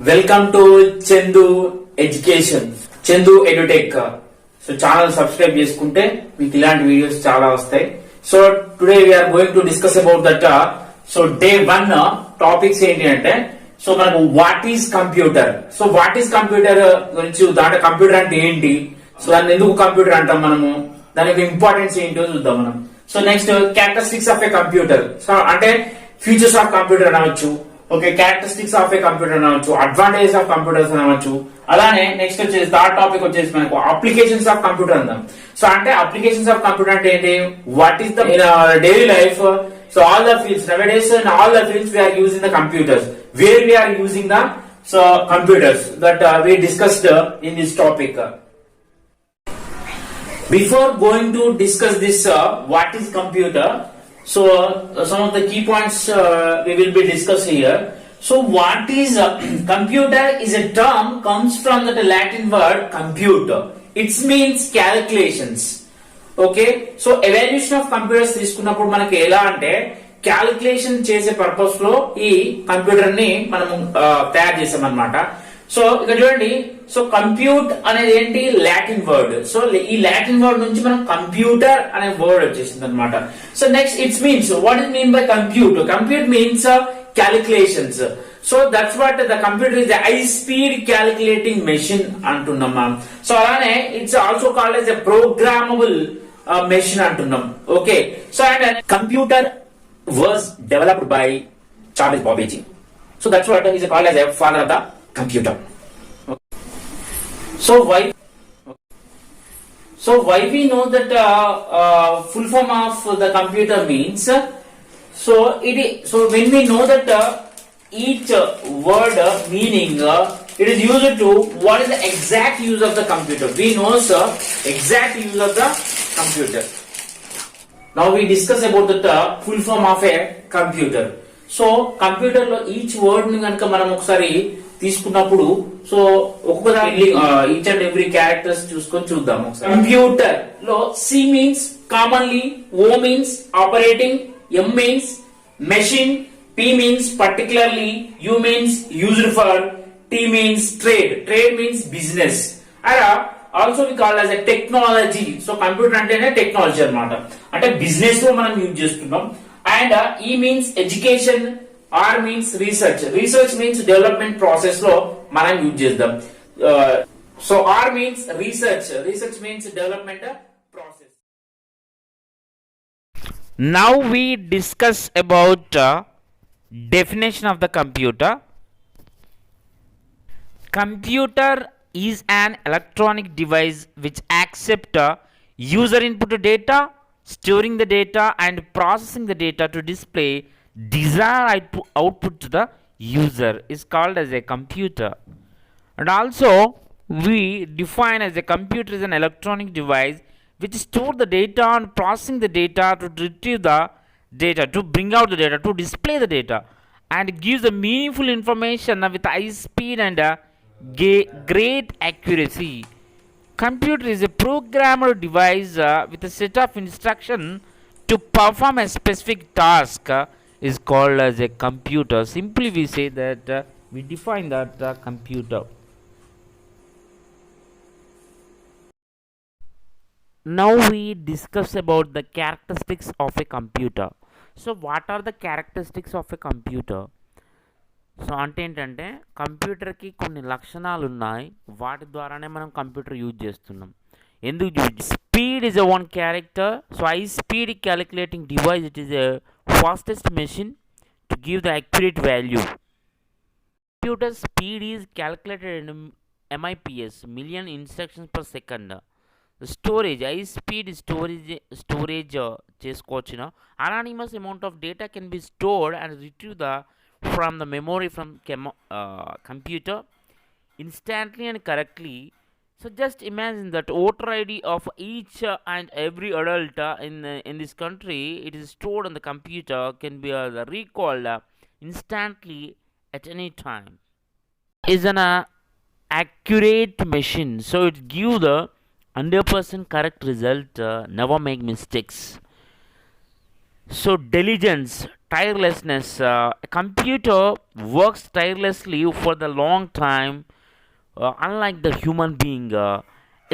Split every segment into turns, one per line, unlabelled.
Welcome to Chandu education, Chandu edutech. So channel subscribe చేసుకుంటే మీకు ఇలాంటి వీడియోస్ చాలా వస్తాయి. So today we're going to discuss about that. So day 1 topics ఏంటి అంటే, సో మనకు what is computer. So what is computer గురించి, దాంట్లో కంప్యూటర్ అంటే ఏంటి, సో దాన్ని ఎందుకు కంప్యూటర్ అంటాం మనము, దాని యొక్క ఇంపార్టెన్స్ ఏంటో చూద్దాం మనం. So next characteristics of A computer. So అంటే ఫీచర్స్ ఆఫ్ కంప్యూటర్ అనవచ్చు, okay, characteristics of A computer అనవచ్చు, అడ్వాంటేజెస్ ఆఫ్ కంప్యూటర్స్ అనవచ్చు. అలానే నెక్స్ట్ వచ్చేసి థర్డ్ టాపిక్ వచ్చేసి మనకు అప్లికేషన్స్ ఆఫ్ కంప్యూటర్ అందాం. సో అంటే అప్లికేషన్స్ ఆఫ్ కంప్యూటర్ అంటే ఏంటి, what is the in daily life. So all the fields nowadays, in all the fields we are using the computers, where we are using the computers that we discussed in this topic. Before going to discuss this what is computer, so some of the key points we will be discussing here. So what is computer is a term comes from the Latin word computer. It means calculations. Okay, so evolution of computers తీసుకున్నప్పుడు మనకి ఎలా అంటే, calculation చేసే purpose లో ఈ computer ని మనం తయారు చేసాం అనమాట. సో ఇక్కడ చూడండి, సో కంప్యూట్ అనేది ఏంటి, లాటిన్ వర్డ్. సో ఈ లాటిన్ వర్డ్ నుంచి మనం కంప్యూటర్ అనే వర్డ్ వచ్చేసింది అనమాట. So next it's means, what is mean by compute. Compute means calculations. So that's what the computer is the high speed calculating machine అంటున్నాం మనం. సో అలానే it's also called as a programmable machine అంటున్నాం. Okay, so and computer was developed by Charles Babbage. So that's what is called as a father of the computer. So why we know that full form of the computer means, so when we know that each word meaning, it is used to what is the exact use of the computer. We know exact use of the computer. Now we discuss about the full form of a computer. So computer లో each word ని కనుక మనం ఒకసారి తీసుకున్నప్పుడు, so ఒక్కొక్క each and every characters చూసుకొని చూద్దాం ఒకసారి. కంప్యూటర్ లో C means commonly, O means operating, M means machine, P means particularly, U means used for, T means trade, trade means business, అలా also we called as a technology. So computer అంటేనే technology అన్నమాట, అంటే business లో మనం use చేస్తున్నాం. And E means education, R means research, research means development process లో మనం use చేద్దాం. So R means research, research means development process.
Now we discuss about definition of the computer. Computer is an electronic device which accepts user input data, storing the data and processing the data to display desired output to the user is called as a computer. And also we define as a computer is an electronic device which stores the data and processing the data to retrieve the data, to bring out the data, to display the data and gives the meaningful information with high speed and great accuracy. Computer is a programmable device with a set of instructions to perform a specific task is called as a computer. Simply we say that we define that computer. Now we discuss about the characteristics of a computer. So what are the characteristics of a computer? So అంటే ఏంటంటే, కంప్యూటర్కి కొన్ని లక్షణాలు ఉన్నాయి, వాటి ద్వారానే మనం computer use చేస్తున్నాం. ఎందుకు use? Speed is a one character. So high speed calculating device, it is a fastest machine to give the accurate value. Computer speed is calculated in MIPS, million instructions per second. Storage, high speed storage చేసుకోవచ్చిన anonymous amount of data can be stored and retrieve the from the memory from computer instantly and correctly. So just imagine that voter ID of each and every adult in this country, it is stored on the computer, can be recalled instantly at any time. Is an accurate machine, so it give the 100% correct result, never make mistakes. So diligence, tirelessness. A computer works tirelessly for the long time, unlike the human being.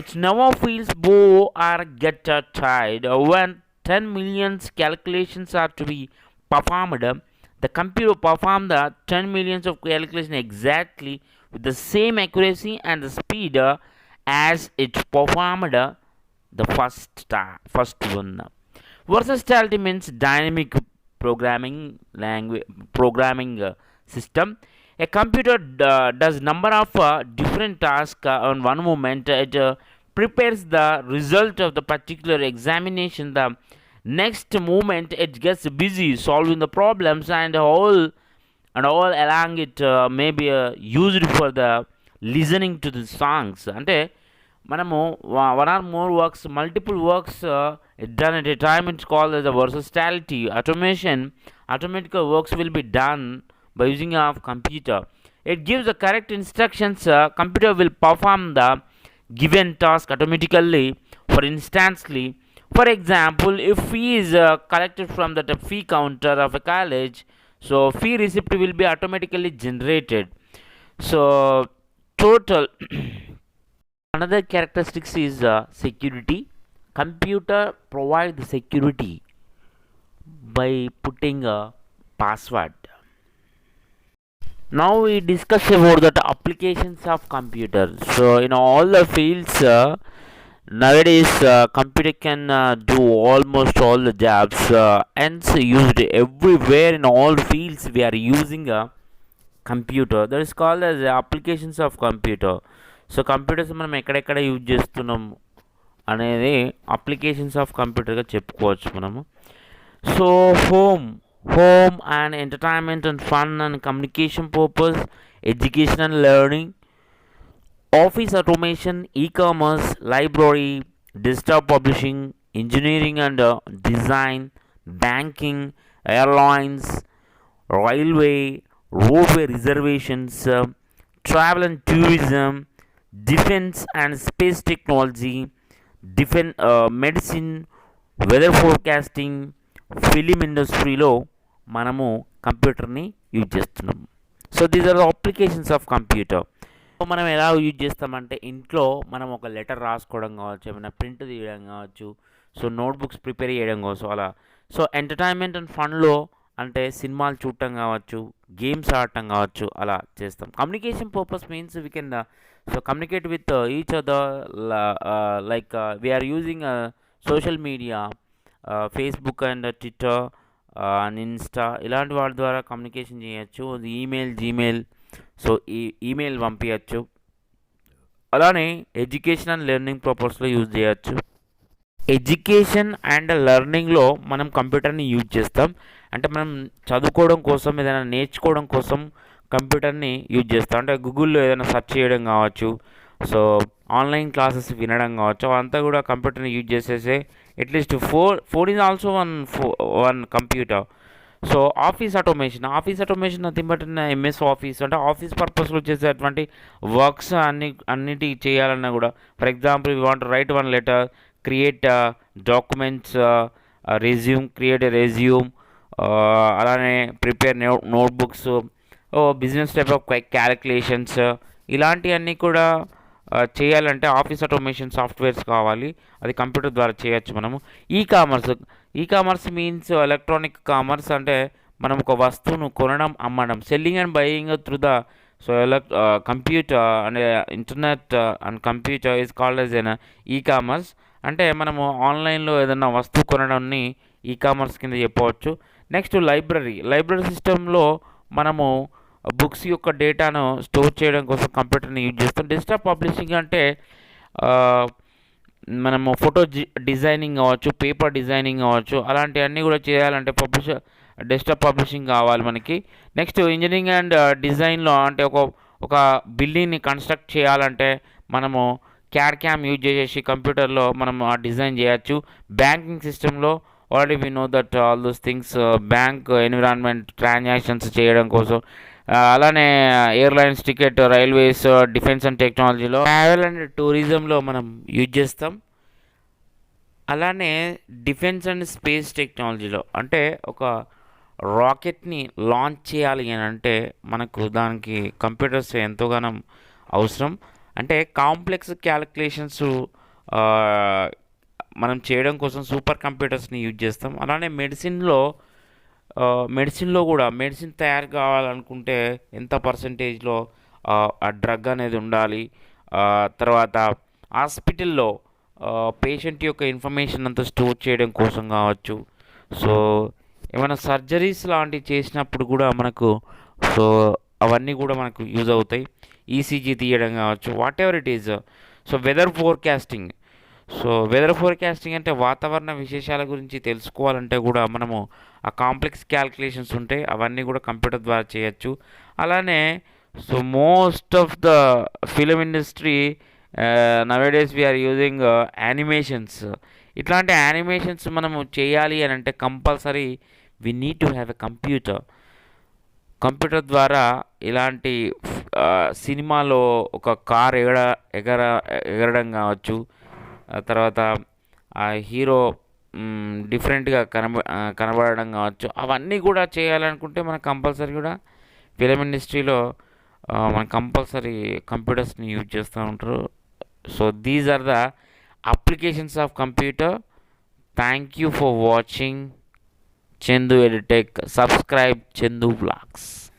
It never feels bored or get tired. When 10 million calculations are to be performed, the computer perform the 10 millions of calculations exactly with the same accuracy and the speed as it performed the first one. Versatility means dynamic programming system. A computer does number of different tasks on one moment. It prepares the result of the particular examination. The next moment it gets busy solving the problems, and all along it may be used for the listening to the songs. అంటే మనము one or more works, multiple works done at a time. It's called as a versatility. Automatic works will be done by using a computer. It gives the correct instructions. Computer will perform the given task automatically, for instantly. For example, if fee is collected from the fee counter of a college, so fee receipt will be automatically generated. So total another characteristics is security. Computer provide the security by putting a password. Now we discuss about the applications of computer. So in all the fields, nowadays computer can do almost all the jobs, hence used everywhere. In all fields we are using a computer. That is called as applications of computer. So computers మనం ఎక్కడెక్కడ use చేస్తున్నాం అనేది applications of కంప్యూటర్గా చెప్పుకోవచ్చు మనము. So home and entertainment and fun and communication purpose, education and learning, office automation, e-commerce, library, digital publishing, engineering and design, banking, airlines, railway, roadway reservations, travel and tourism, defense and space technology, medicine, weather forecasting, film ఇండస్ట్రీలో మనము కంప్యూటర్ని use చేస్తున్నాము. So these are the applications of computer. మనం ఎలా use చేస్తామంటే ఇంట్లో మనం ఒక లెటర్ రాసుకోవడం కావచ్చు, ఏమైనా ప్రింట్ తీయడం కావచ్చు, సో నోట్బుక్స్ ప్రిపేర్ చేయడం కావచ్చు అలా. సో ఎంటర్టైన్మెంట్ అండ్ ఫన్లో అంటే సినిమాలు చూడటం కావచ్చు, గేమ్స్ ఆడటం కావచ్చు, అలా చేస్తాం. Communication purpose means we can communicate with each other, like we're using social media, Facebook and Twitter and Insta, ఇలాంటి వాటి ద్వారా కమ్యూనికేషన్ చేయొచ్చు. జీమెయిల్, సో ఈమెయిల్ పంపించచ్చు. అలానే ఎడ్యుకేషన్ అండ్ లెర్నింగ్ పర్పస్లో యూజ్ చేయొచ్చు. ఎడ్యుకేషన్ అండ్ లెర్నింగ్లో మనం కంప్యూటర్ని యూజ్ చేస్తాం. అంటే మనం చదువుకోవడం కోసం, ఏదైనా నేర్చుకోవడం కోసం కంప్యూటర్ని యూజ్ చేస్తాం. అంటే గూగుల్లో ఏదైనా సెర్చ్ చేయడం కావచ్చు, సో ఆన్లైన్ క్లాసెస్ వినడం కావచ్చు, అవంతా కూడా కంప్యూటర్ని యూజ్ చేసేసే. At least four is also one computer. So office automation nothing but MS office, అంటే ఆఫీస్ పర్పస్లో చేసేటువంటి వర్క్స్ అన్నిటి చేయాలన్నా కూడా, for example we want write one letter, create documents, create a resume, అలానే prepare notebooks, business type of calculations, ఇలాంటివన్నీ కూడా చేయాలంటే ఆఫీస్ ఆటోమేషన్ సాఫ్ట్వేర్స్ కావాలి. అది కంప్యూటర్ ద్వారా చేయొచ్చు మనము. E commerce means electronic commerce, అంటే మనం ఒక వస్తువును కొనడం, అమ్మడం, selling and buying through the computer and internet and computer is called as N e commerce. అంటే మనము ఆన్లైన్లో ఏదైనా వస్తువు కొనడాన్ని ఈ కామర్స్ కింద చెప్పవచ్చు. నెక్స్ట్ లైబ్రరీ సిస్టంలో మనము బుక్స్ యొక్క డేటాను స్టోర్ చేయడం కోసం కంప్యూటర్ని యూజ్ చేస్తాం. డెస్క్టాప్ పబ్లిషింగ్ అంటే మనము ఫోటో డిజైనింగ్ కావచ్చు, పేపర్ డిజైనింగ్ కావచ్చు, అలాంటివన్నీ కూడా చేయాలంటే డెస్క్టాప్ పబ్లిషింగ్ కావాలి మనకి. నెక్స్ట్ ఇంజనీరింగ్ అండ్ డిజైన్లో అంటే ఒక బిల్డింగ్ని కన్స్ట్రక్ట్ చేయాలంటే మనము క్యామ్ యూజ్ చేసేసి కంప్యూటర్లో మనం డిజైన్ చేయొచ్చు. బ్యాంకింగ్ సిస్టంలో already we know that all those things, bank environment transactions చేయడం కోసం అలానే airlines, ticket, railways, defence and టెక్నాలజీలో, ట్రావెల్ అండ్ టూరిజంలో మనం యూజ్ చేస్తాం. అలానే డిఫెన్స్ అండ్ స్పేస్ టెక్నాలజీలో, అంటే ఒక రాకెట్ని లాంచ్ చేయాలి అని అంటే మనకు దానికి కంప్యూటర్స్ ఎంతోగానో అవసరం. అంటే కాంప్లెక్స్ క్యాలిక్యులేషన్స్ మనం చేయడం కోసం సూపర్ కంప్యూటర్స్ని యూజ్ చేస్తాం. అలానే మెడిసిన్లో కూడా మెడిసిన్ తయారు కావాలనుకుంటే ఎంత పర్సంటేజ్లో ఆ డ్రగ్ అనేది ఉండాలి. తర్వాత హాస్పిటల్లో పేషెంట్ యొక్క ఇన్ఫర్మేషన్ అంతా స్టోర్ చేయడం కోసం కావచ్చు. సో ఏమైనా సర్జరీస్ లాంటివి చేసినప్పుడు కూడా మనకు, సో అవన్నీ కూడా మనకు యూజ్ అవుతాయి. ఈసీజీ తీయడం కావచ్చు, whatever it is. So weather forecasting అంటే వాతావరణ విశేషాల గురించి తెలుసుకోవాలంటే కూడా మనము ఆ కాంప్లెక్స్ క్యాలిక్యులేషన్స్ ఉంటాయి, అవన్నీ కూడా కంప్యూటర్ ద్వారా చేయొచ్చు. అలానే so most of the film industry nowadays we're using animations. ఇట్లాంటి యానిమేషన్స్ మనము చేయాలి అని అంటే compulsory we need to have a computer ద్వారా ఇలాంటి సినిమాలో ఒక కార్ ఎగరడం కావచ్చు, తర్వాత ఆ హీరో డిఫరెంట్గా కనబడడం కావచ్చు, అవన్నీ కూడా చేయాలనుకుంటే మనం కంపల్సరీ కూడా ఫిలిం ఇండస్ట్రీలో మనం కంపల్సరీ కంప్యూటర్స్ని యూజ్ చేస్తూ ఉంటారు. So these are the applications of computer. Thank you for watching Chendu Edutech. Subscribe Chendu Vlogs.